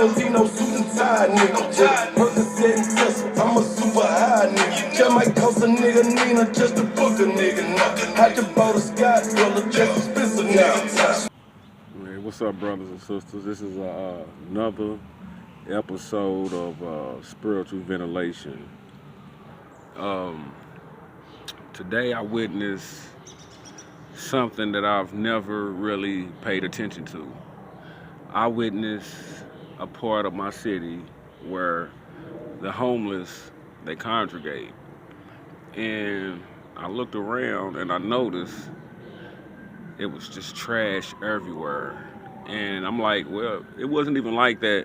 don't need no suit and tie, nigga. Just Percocet and Tesla, I'm a super high nigga. Just might cost a nigga Nina just to book a nigga. Now, I just bought a Scott, brother, just expensive now. Hey, what's up, brothers and sisters? This is another episode of Spiritual Ventilation. Today I witnessed something that I've never really paid attention to. I witnessed a part of my city where the homeless, they congregate. And I looked around and I noticed it was just trash everywhere. And I'm like, well, it wasn't even like that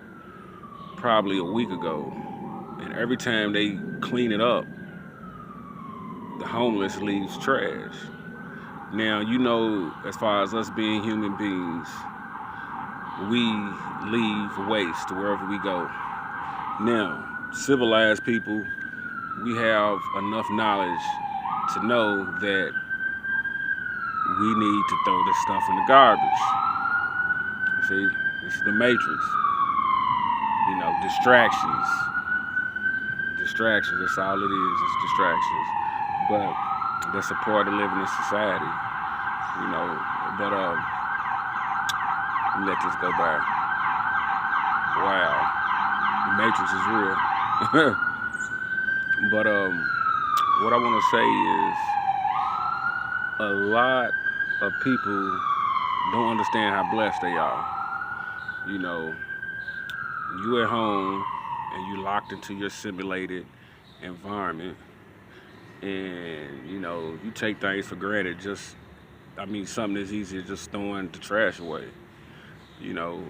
probably a week ago. And every time they clean it up, the homeless leaves trash. Now, you know, as far as us being human beings, we leave waste wherever we go. Now, civilized people, we have enough knowledge to know that we need to throw this stuff in the garbage. See, this is the matrix. You know, distractions. Distractions, that's all it is, it's distractions. But that's a part of living in society. You know, but let this go by. Wow. The matrix is real. But what I want to say is a lot of people don't understand how blessed they are. You know, you at home and you locked into your simulated environment, and you know, you take things for granted. Something as easy as just throwing the trash away. You know,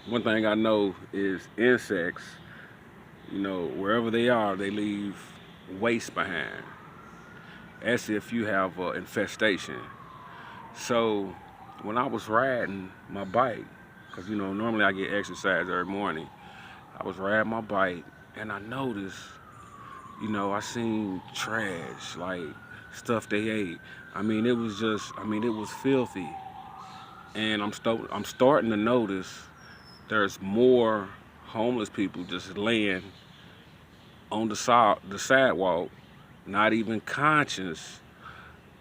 one thing I know is insects, you know, wherever they are, they leave waste behind, as if you have an infestation. So when I was riding my bike, because, you know, normally I get exercise every morning, I was riding my bike and I noticed, you know, I seen trash, like stuff they ate. It was filthy. And I'm starting to notice there's more homeless people just laying on the sidewalk, not even conscious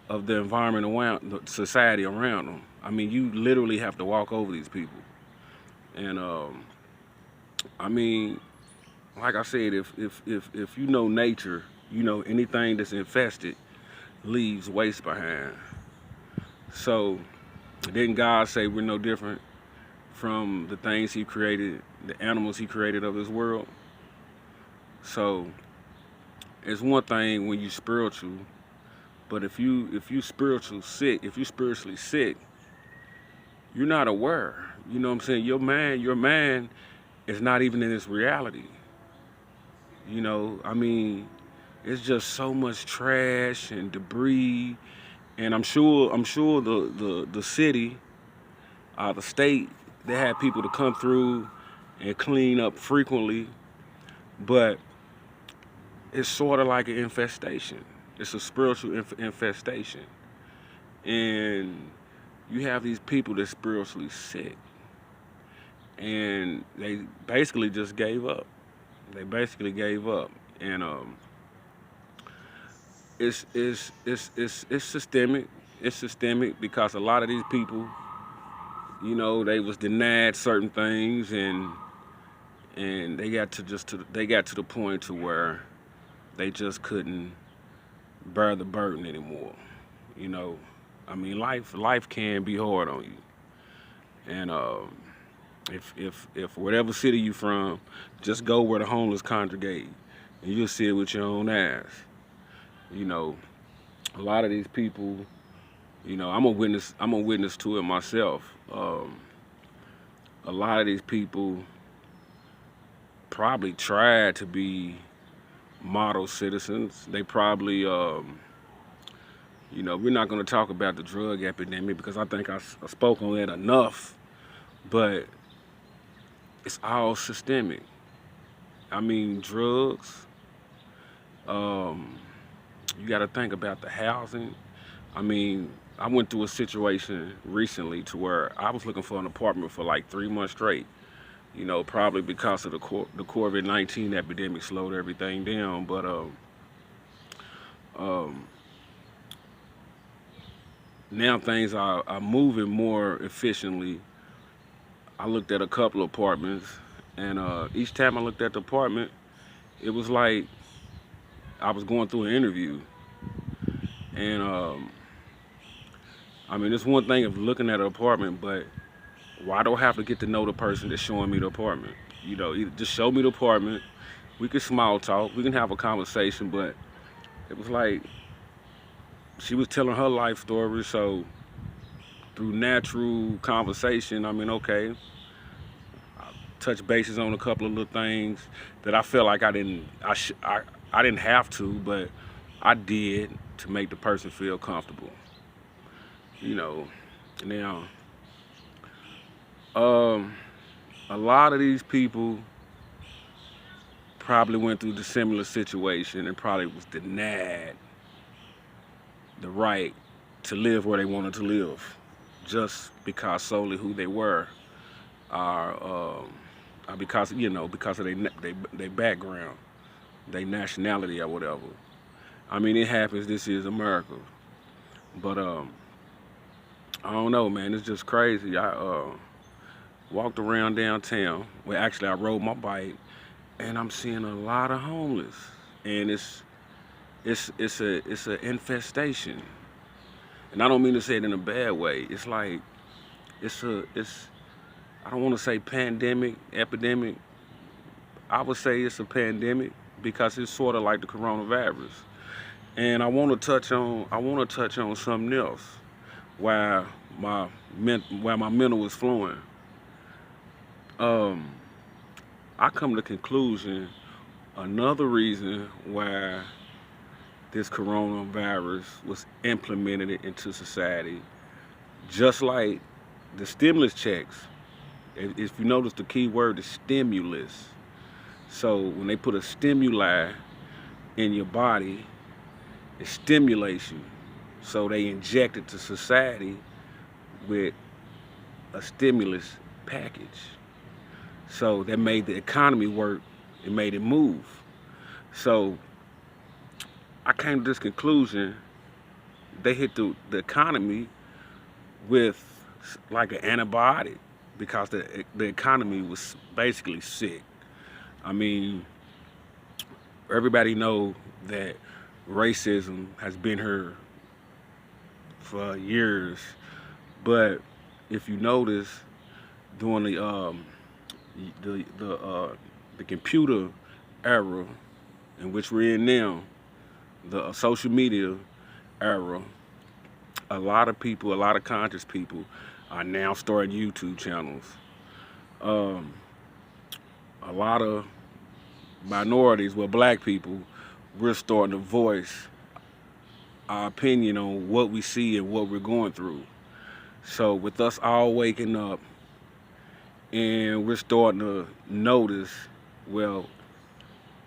of the environment around, the society around them. You literally have to walk over these people. And like I said, if you know nature, you know anything that's infested leaves waste behind. So didn't God say we're no different from the things He created, the animals He created of this world? So it's one thing when you're spiritual, but if you spiritually sick, you're not aware. You know what I'm saying? Your mind is not even in this reality. You know, it's just so much trash and debris, and I'm sure the city, the state, they have people to come through and clean up frequently, but it's sort of like an infestation. It's a spiritual infestation, and you have these people that's spiritually sick, and they basically just gave up. And it's systemic. It's systemic because a lot of these people, you know, they was denied certain things, and they got to the point to where they just couldn't bear the burden anymore. You know, life can be hard on you, and if whatever city you from, just go where the homeless congregate, and you'll see it with your own eyes. You know, a lot of these people, you know, I'm a witness to it myself. A lot of these people probably tried to be model citizens. They probably, you know, we're not going to talk about the drug epidemic because I think I spoke on that enough, but it's all systemic. Drugs, you got to think about the housing. I went through a situation recently to where I was looking for an apartment for like 3 months straight. You know, probably because of the COVID-19 epidemic slowed everything down. But um, now things are moving more efficiently. I looked at a couple of apartments, and each time I looked at the apartment, it was like I was going through an interview. And I mean, it's one thing of looking at an apartment, but why do I have to get to know the person that's showing me the apartment? You know, either just show me the apartment. We can small talk. We can have a conversation, but it was like she was telling her life story. So through natural conversation, I mean, okay, touch bases on a couple of little things that I felt like I didn't have to, but I did to make the person feel comfortable. You know, now um, a lot of these people probably went through the similar situation and probably was denied the right to live where they wanted to live, just because solely who they were, or because because of their background, their nationality or whatever. I mean, it happens. This is America, but I don't know, man. It's just crazy. I walked around downtown. Well, actually, I rode my bike, and I'm seeing a lot of homeless, and it's a infestation. And I don't mean to say it in a bad way. It's like it's I don't want to say pandemic, epidemic. I would say it's a pandemic because it's sort of like the coronavirus. And I want to touch on something else while while my mental is flowing. Um, I come to the conclusion another reason why this coronavirus was implemented into society, just like the stimulus checks. If you notice, the key word is stimulus. So when they put a stimuli in your body, it stimulates you. So they inject it to society with a stimulus package. So that made the economy work. It made it move. So I came to this conclusion. They hit the economy with like an antibiotic because the economy was basically sick. I mean, everybody know that racism has been here for years, but if you notice during the computer era in which we're in now, the social media era, a lot of people, a lot of conscious people are now starting YouTube channels. Um, a lot of minorities, well, black people, we're starting to voice our opinion on what we see and what we're going through. So with us all waking up and we're starting to notice, well,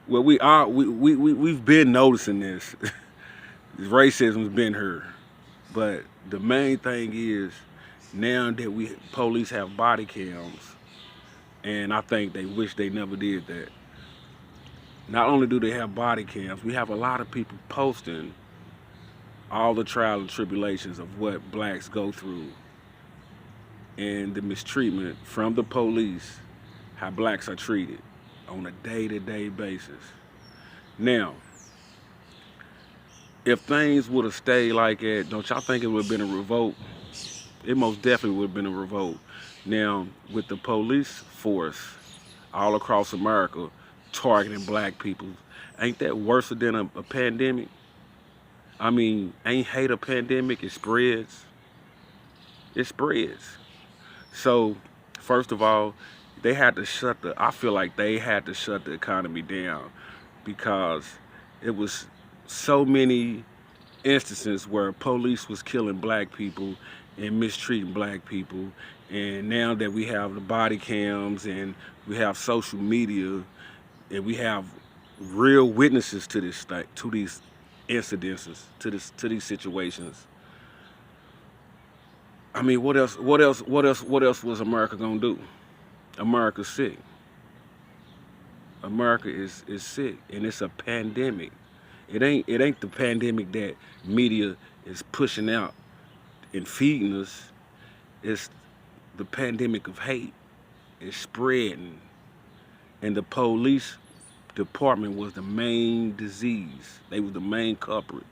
we've been noticing this. Racism's been here. But the main thing is now that we police have body cams, and I think they wish they never did that. Not only do they have body cams, we have a lot of people posting all the trials and tribulations of what blacks go through and the mistreatment from the police, how blacks are treated on a day-to-day basis. Now, if things would have stayed like that, don't y'all think it would have been a revolt? It most definitely would have been a revolt. Now, with the police force all across America targeting black people, ain't that worse than a pandemic? I mean, ain't hate a pandemic? It spreads. It spreads. So, first of all, they had to I feel like they had to shut the economy down because it was so many instances where police was killing black people and mistreating black people. And now that we have the body cams and we have social media and we have real witnesses to to these incidences, to these situations. I mean, what else was America gonna do? America's sick. America is sick, and it's a pandemic. It ain't the pandemic that media is pushing out and feeding us. It's the pandemic of hate. It's spreading, and the police department was the main disease. They was the main culprit.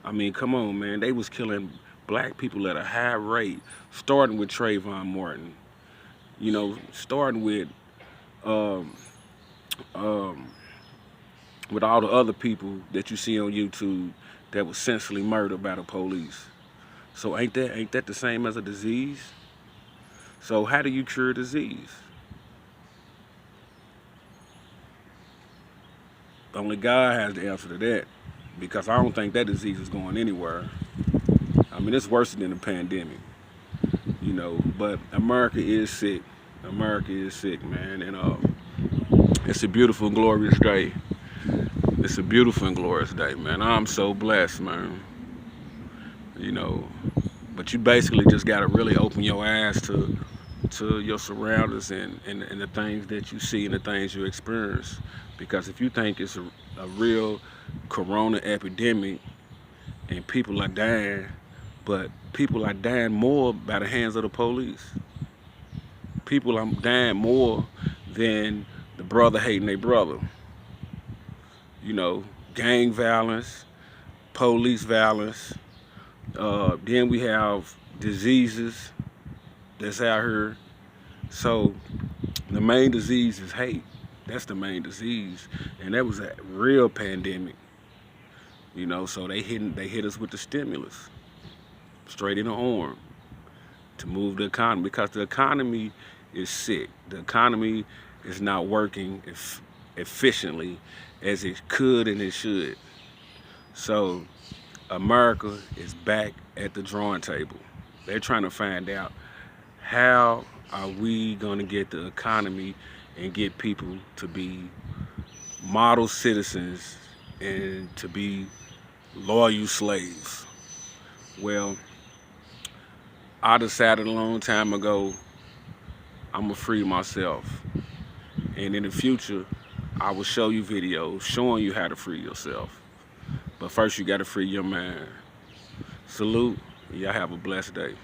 I mean, come on, man. They was killing black people at a high rate, starting with Trayvon Martin. You know, starting um, um, with all the other people that you see on YouTube that was senselessly murdered by the police. So ain't that the same as a disease? So how do you cure disease? Only God has the answer to that, because I don't think that disease is going anywhere. I mean, it's worse than the pandemic, you know. But America is sick. America is sick, man, and it's a beautiful, glorious day. It's a beautiful and glorious day, man. I'm so blessed, man. You know, but you basically just gotta really open your eyes to your surroundings and the things that you see and the things you experience. Because if you think it's a real corona epidemic and people are dying, but people are dying more by the hands of the police. People are dying more than the brother hating their brother. You know, gang violence, police violence. Then we have diseases that's out here. So the main disease is hate. That's the main disease, and that was a real pandemic. You know, so they hit us with the stimulus straight in the arm to move the economy, because the economy is sick. The economy is not working efficiently as it could and it should. So America is back at the drawing table. They're trying to find out, how are we going to get the economy and get people to be model citizens and to be loyal slaves? Well, I decided a long time ago I'm going to free myself. And in the future, I will show you videos showing you how to free yourself. But first, you got to free your mind. Salute. Y'all have a blessed day.